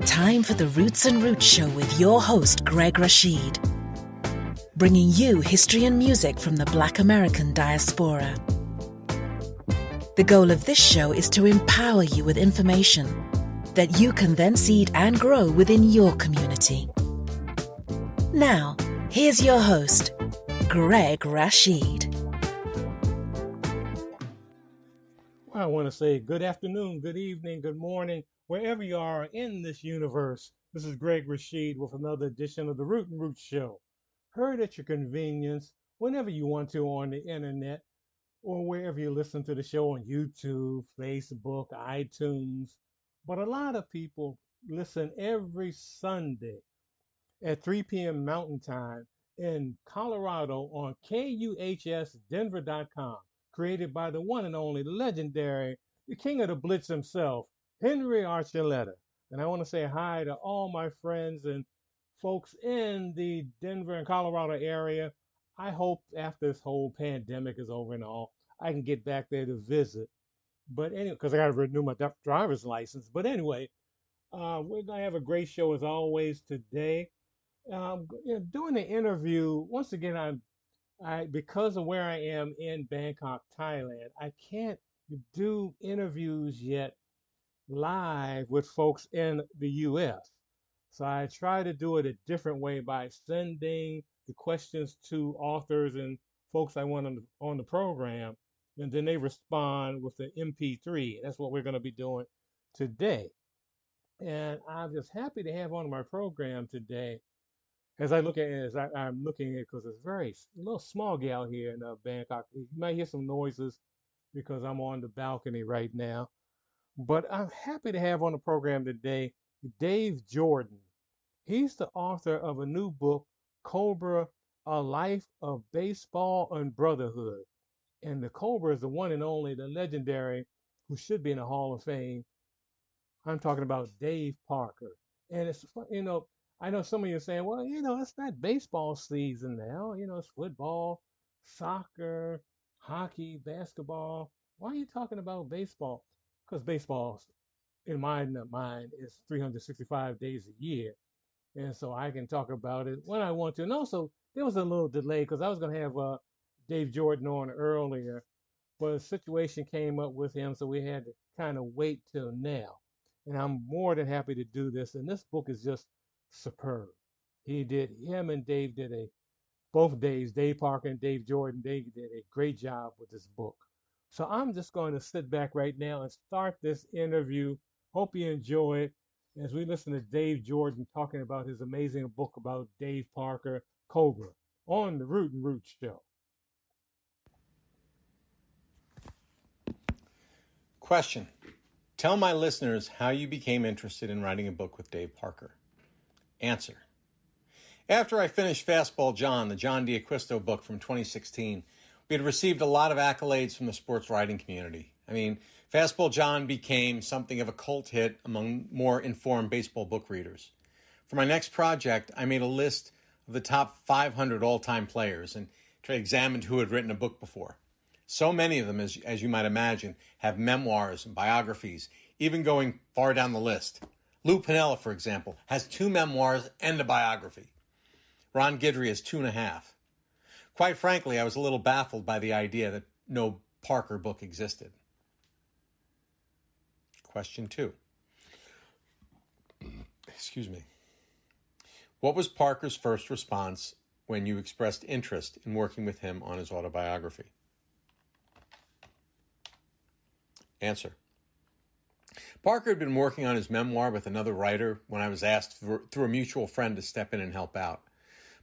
Time for the Roots and Roots Show with your host, Greg Rasheed. Bringing you history and music from the Black American diaspora. The goal of this show is to empower you with information that you can then seed and grow within your community. Now, here's your host, Greg Rasheed. I want to say good afternoon, good evening, good morning, wherever you are in this universe. This is Greg Rasheed with another edition of the Root and Roots Show. Heard at your convenience, whenever you want to on the internet, or wherever you listen to the show on YouTube, Facebook, iTunes. But a lot of people listen every Sunday at 3 p.m. Mountain Time in Colorado on KUHSdenver.com, created by the one and only legendary, the king of the blitz himself, Henry Archuleta. And I want to say hi to all my friends and folks in the Denver and Colorado area. I hope after this whole pandemic is over and all, I can get back there to visit. But anyway, because I got to renew my driver's license. But anyway, we're going to have a great show as always today. Doing the interview, once again, I because of where I am in Bangkok, Thailand, I can't do interviews yet live with folks in the U.S. So I try to do it a different way by sending the questions to authors and folks I want on the program, and then they respond with the MP3. That's what we're going to be doing today. And I'm just happy to have on my program today. As I look at it, I'm looking at it because it's a little small gal here in Bangkok. You might hear some noises because I'm on the balcony right now. But I'm happy to have on the program today Dave Jordan. He's the author of a new book, Cobra, A Life of Baseball and Brotherhood. And the Cobra is the one and only, the legendary, who should be in the Hall of Fame. I'm talking about Dave Parker. And it's, I know some of you are saying, well, it's not baseball season now. It's football, soccer, hockey, basketball. Why are you talking about baseball? Because baseball, in my mind, is 365 days a year. And so I can talk about it when I want to. And also, there was a little delay because I was going to have Dave Jordan on earlier, but a situation came up with him, so we had to kind of wait till now. And I'm more than happy to do this. And this book is just superb. Him and Dave did both Daves, Dave Parker and Dave Jordan, they did a great job with this book. So I'm just going to sit back right now and start this interview. Hope you enjoy it as we listen to Dave Jordan talking about his amazing book about Dave Parker, Cobra, on the Root and Roots Show. Question. Tell my listeners how you became interested in writing a book with Dave Parker. Answer. After I finished Fastball John, the John D'Acquisto book from 2016, we had received a lot of accolades from the sports writing community. I mean, Fastball John became something of a cult hit among more informed baseball book readers. For my next project, I made a list of the top 500 all-time players and examined who had written a book before. So many of them, as you might imagine, have memoirs and biographies, even going far down the list. Lou Piniella, for example, has 2 memoirs and a biography. Ron Guidry has 2.5. Quite frankly, I was a little baffled by the idea that no Parker book existed. Question 2. Excuse me. What was Parker's first response when you expressed interest in working with him on his autobiography? Answer. Parker had been working on his memoir with another writer when I was asked through a mutual friend to step in and help out.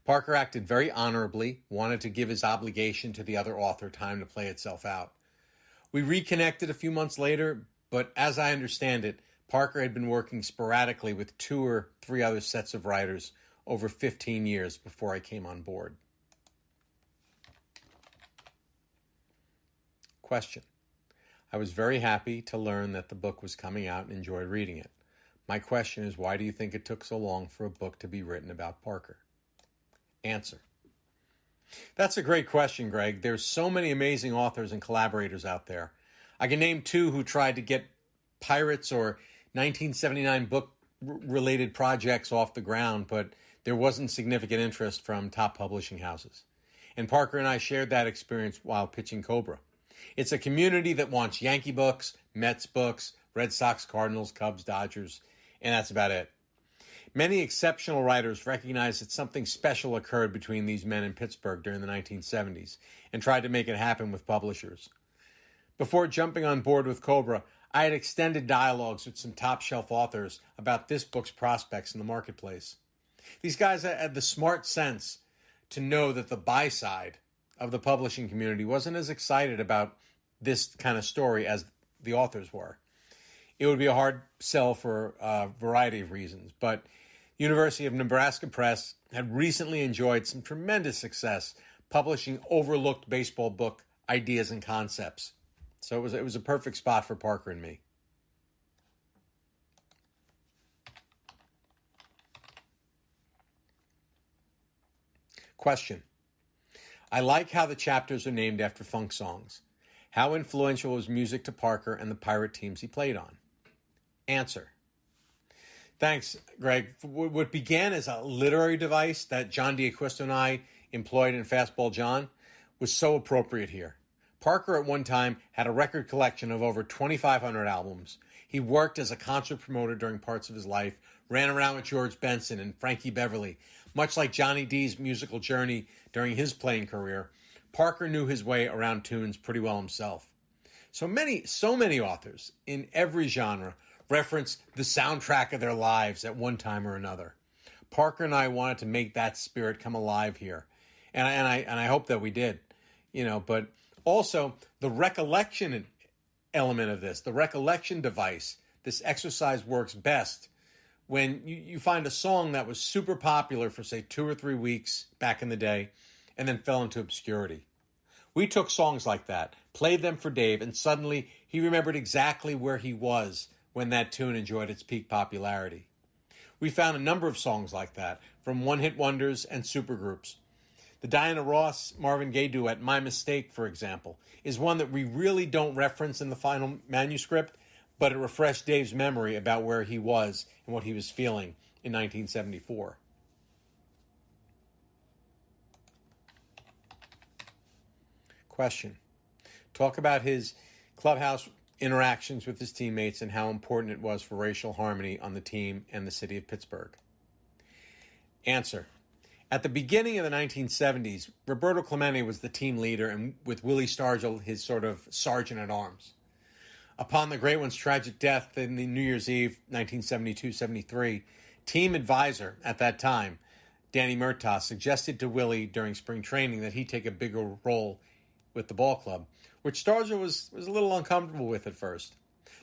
Parker acted very honorably, wanted to give his obligation to the other author time to play itself out. We reconnected a few months later, but as I understand it, Parker had been working sporadically with 2 or 3 other sets of writers over 15 years before I came on board. Question. I was very happy to learn that the book was coming out and enjoyed reading it. My question is, why do you think it took so long for a book to be written about Parker? Answer. That's a great question, Greg. There's so many amazing authors and collaborators out there. I can name 2 who tried to get Pirates or 1979 book related projects off the ground, but there wasn't significant interest from top publishing houses. And Parker and I shared that experience while pitching Cobra. It's a community that wants Yankee books, Mets books, Red Sox, Cardinals, Cubs, Dodgers, and that's about it. Many exceptional writers recognized that something special occurred between these men in Pittsburgh during the 1970s and tried to make it happen with publishers. Before jumping on board with Cobra, I had extended dialogues with some top-shelf authors about this book's prospects in the marketplace. These guys had the smart sense to know that the buy side of the publishing community wasn't as excited about this kind of story as the authors were. It would be a hard sell for a variety of reasons, but University of Nebraska Press had recently enjoyed some tremendous success publishing overlooked baseball book ideas and concepts. So it was a perfect spot for Parker and me. Question. I like how the chapters are named after funk songs. How influential was music to Parker and the Pirate teams he played on? Answer. Thanks, Greg. What began as a literary device that John D'Acquisto and I employed in Fastball John was so appropriate here. Parker at one time had a record collection of over 2,500 albums. He worked as a concert promoter during parts of his life, ran around with George Benson and Frankie Beverly. Much like Johnny D's musical journey during his playing career, Parker knew his way around tunes pretty well himself. So many authors in every genre reference the soundtrack of their lives at one time or another. Parker and I wanted to make that spirit come alive here, and I hope that we did, But also the recollection element of this, the recollection device, this exercise works best when you find a song that was super popular for, say, 2 or 3 weeks back in the day and then fell into obscurity. We took songs like that, played them for Dave, and suddenly he remembered exactly where he was when that tune enjoyed its peak popularity. We found a number of songs like that, from one-hit wonders and supergroups. The Diana Ross, Marvin Gaye duet, My Mistake, for example, is one that we really don't reference in the final manuscript, but it refreshed Dave's memory about where he was and what he was feeling in 1974. Question. Talk about his clubhouse interactions with his teammates and how important it was for racial harmony on the team and the city of Pittsburgh. Answer. At the beginning of the 1970s, Roberto Clemente was the team leader, and with Willie Stargell, his sort of sergeant-at-arms. Upon the Great One's tragic death in the New Year's Eve, 1972-73, team advisor at that time, Danny Murtaugh, suggested to Willie during spring training that he take a bigger role with the ball club, which Stargell was a little uncomfortable with at first.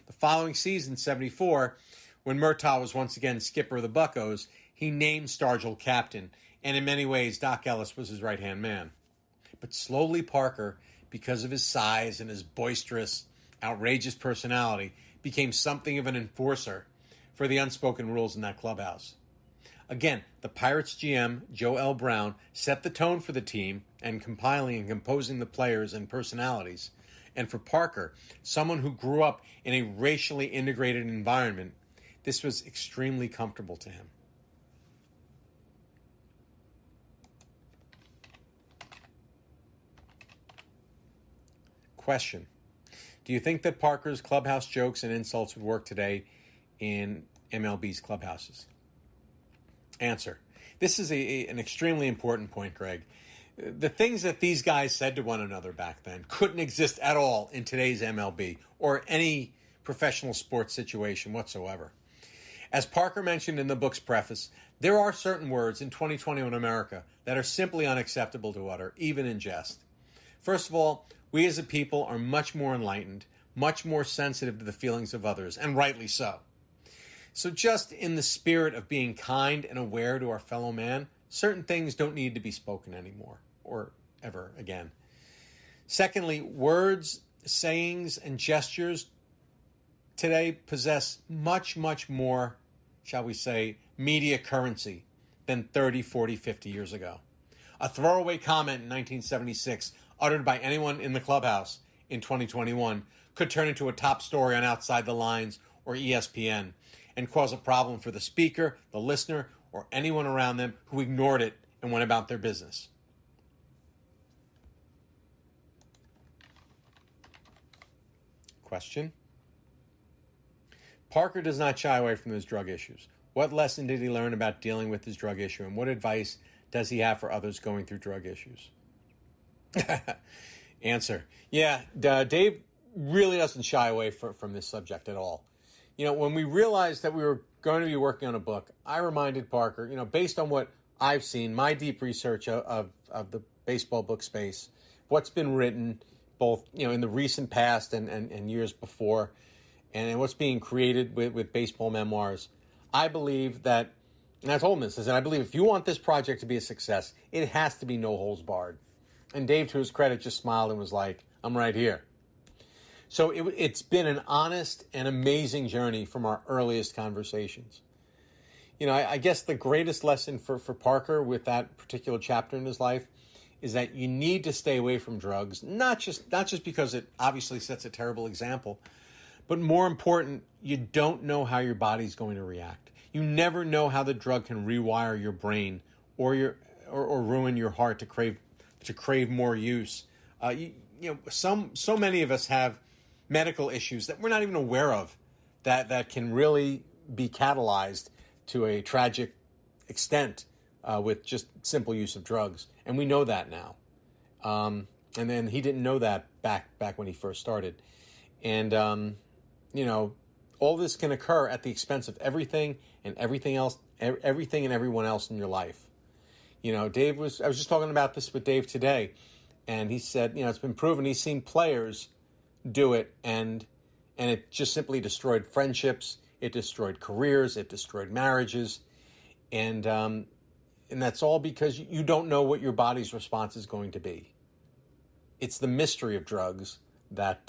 The following season, 74, when Murtaugh was once again skipper of the Buccos, he named Stargell captain, and in many ways, Doc Ellis was his right-hand man. But slowly Parker, because of his size and his boisterous, outrageous personality, became something of an enforcer for the unspoken rules in that clubhouse. Again, the Pirates GM, Joe L. Brown, set the tone for the team and compiling and composing the players and personalities. And for Parker, someone who grew up in a racially integrated environment, this was extremely comfortable to him. Question. Do you think that Parker's clubhouse jokes and insults would work today in MLB's clubhouses? Answer. This is an extremely important point, Greg. The things that these guys said to one another back then couldn't exist at all in today's MLB or any professional sports situation whatsoever. As Parker mentioned in the book's preface, there are certain words in 2021 America that are simply unacceptable to utter, even in jest. First of all, we as a people are much more enlightened, much more sensitive to the feelings of others, and rightly so. So just in the spirit of being kind and aware to our fellow man, certain things don't need to be spoken anymore, or ever again. Secondly, words, sayings, and gestures today possess much, much more, shall we say, media currency than 30, 40, 50 years ago. A throwaway comment in 1976 uttered by anyone in the clubhouse in 2021 could turn into a top story on Outside the Lines or ESPN. and cause a problem for the speaker, the listener, or anyone around them who ignored it and went about their business. Question. Parker does not shy away from his drug issues. What lesson did he learn about dealing with his drug issue, and what advice does he have for others going through drug issues? Answer. Yeah, Dave really doesn't shy away from this subject at all. When we realized that we were going to be working on a book, I reminded Parker, based on what I've seen, my deep research of the baseball book space, what's been written, both in the recent past and years before, and what's being created with baseball memoirs, I believe that, and I told him this, I said, I believe if you want this project to be a success, it has to be no holds barred. And Dave, to his credit, just smiled and was like, I'm right here. So it's been an honest and amazing journey from our earliest conversations. I guess the greatest lesson for Parker with that particular chapter in his life is that you need to stay away from drugs, not just because it obviously sets a terrible example, but more important, you don't know how your body's going to react. You never know how the drug can rewire your brain or ruin your heart to crave more use. So many of us have medical issues that we're not even aware of that can really be catalyzed to a tragic extent with just simple use of drugs. And we know that now. And then he didn't know that back when he first started. And, all this can occur at the expense of everything and everything and everyone else in your life. I was just talking about this with Dave today, and he said, it's been proven he's seen players do it, and it just simply destroyed friendships, it destroyed careers, it destroyed marriages, and that's all because you don't know what your body's response is going to be. It's the mystery of drugs that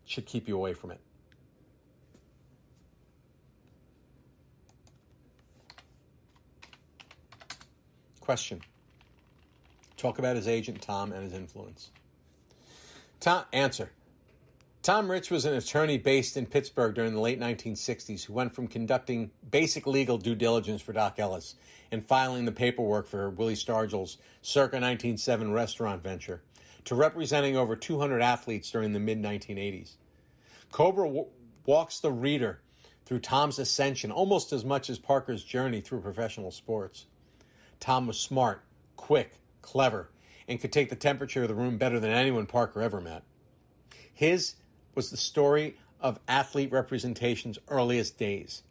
should keep you away from it. Question. Talk about his agent, Tom, and his influence. Answer. Tom Rich was an attorney based in Pittsburgh during the late 1960s who went from conducting basic legal due diligence for Doc Ellis and filing the paperwork for Willie Stargell's circa 1907 restaurant venture to representing over 200 athletes during the mid-1980s. Cobra walks the reader through Tom's ascension almost as much as Parker's journey through professional sports. Tom was smart, quick, clever, and could take the temperature of the room better than anyone Parker ever met. His was the story of athlete representation's earliest days.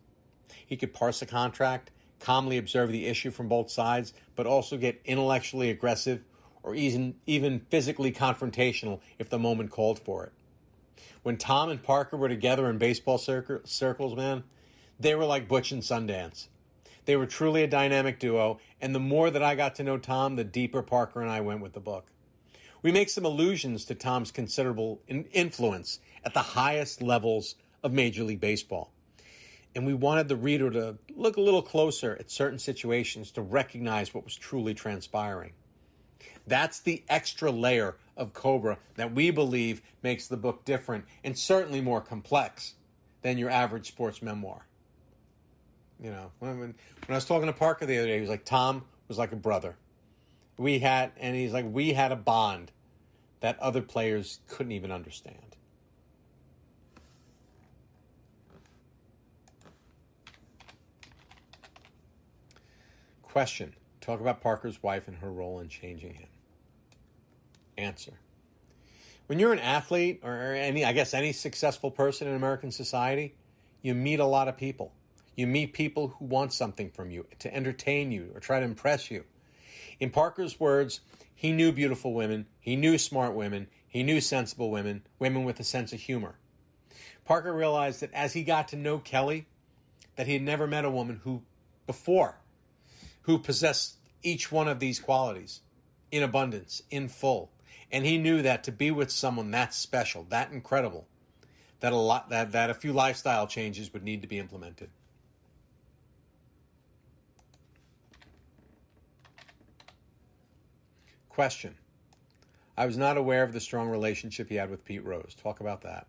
He could parse a contract, calmly observe the issue from both sides, but also get intellectually aggressive or even physically confrontational if the moment called for it. When Tom and Parker were together in baseball circles, man, they were like Butch and Sundance. They were truly a dynamic duo, and the more that I got to know Tom, the deeper Parker and I went with the book. We make some allusions to Tom's considerable influence at the highest levels of Major League Baseball. And we wanted the reader to look a little closer at certain situations to recognize what was truly transpiring. That's the extra layer of Cobra that we believe makes the book different and certainly more complex than your average sports memoir. When I was talking to Parker the other day, he was like, Tom was like a brother. We had a bond that other players couldn't even understand. Question. Talk about Parker's wife and her role in changing him. Answer. When you're an athlete or any successful person in American society, you meet a lot of people. You meet people who want something from you, to entertain you or try to impress you. In Parker's words, he knew beautiful women, he knew smart women, he knew sensible women, women with a sense of humor. Parker realized that as he got to know Kelly, that he had never met a woman who possessed each one of these qualities in abundance, in full. And he knew that to be with someone that special, that incredible, that a few lifestyle changes would need to be implemented. Question. I was not aware of the strong relationship he had with Pete Rose. Talk about that.